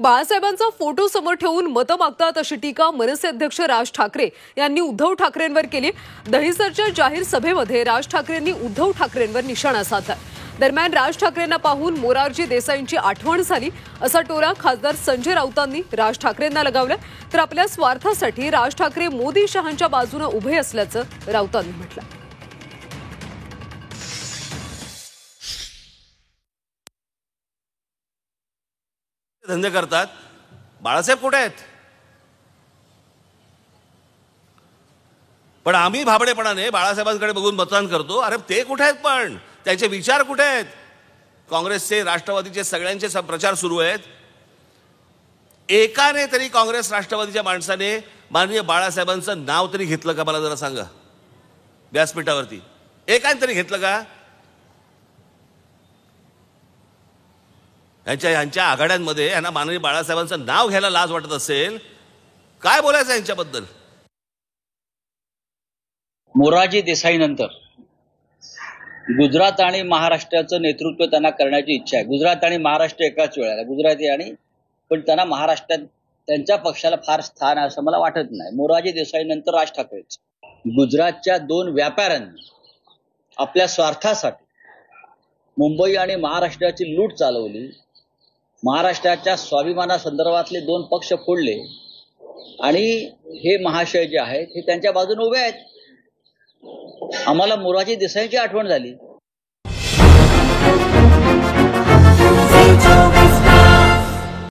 बाळासाहेबांचा photo समोर ठेवून मतं मागतात अशी टीका मनसे अध्यक्ष राज ठाकरे यांनी उद्धव ठाकरेंवर केली। दहिसरच्या जाहीर सभेमध्ये राज ठाकरेंनी उद्धव ठाकरेंवर निशाणा साधला। दरम्यान राज ठाकरेंना पाहून मोरारजी देसाईंची आठवण झाली असा टोला खासदार संजय राऊतांनी राज ठाकरेंना लगावला। तर आपल्या स्वार्थासाठी राज ठाकरे मोदी शहांच्या बाजूने उभे असल्याचं राऊतांनी म्हटलं। धंदे करतात। बाळासाहेब कुठे आहेत? पण आम्ही भाबडेपणाने बाळासाहेबांकडे बघून मतदान करतो। अरे ते कुठे आहेत? पण त्यांचे विचार कुठे आहेत? काँग्रेसचे, राष्ट्रवादीचे सगळ्यांचे प्रचार सुरू आहेत। एकाने तरी काँग्रेस राष्ट्रवादीच्या माणसाने माननीय बाळासाहेबांचं नाव तरी घेतलं का? मला जरा सांगा, व्यासपीठावरती एकाने तरी घेतलं का? यांच्या आघाड्यांमध्ये यांना माननीय बाळासाहेबांचं नाव घ्यायला लाज वाटत असेल, काय बोलायचं यांच्याबद्दल? मोरारजी देसाई नंतर गुजरात आणि महाराष्ट्राचं नेतृत्व त्यांना करण्याची इच्छा आहे। गुजरात आणि महाराष्ट्र एकाच वेळेला, गुजराती आणि पण त्यांना महाराष्ट्रात त्यांच्या पक्षाला फार स्थान आहे असं मला वाटत नाही। मोरारजी देसाई नंतर राज ठाकरेच। गुजरातच्या दोन व्यापाऱ्यांनी आपल्या स्वार्थासाठी मुंबई आणि महाराष्ट्राची लूट चालवली। महाराष्ट्राच्या स्वाभिमानासंदर्भातले दोन पक्ष फोडले आणि हे महाशय जे आहेत हे त्यांच्या बाजूने उभे आहेत। आम्हाला मोरारजी देसाईंची आठवण झाली।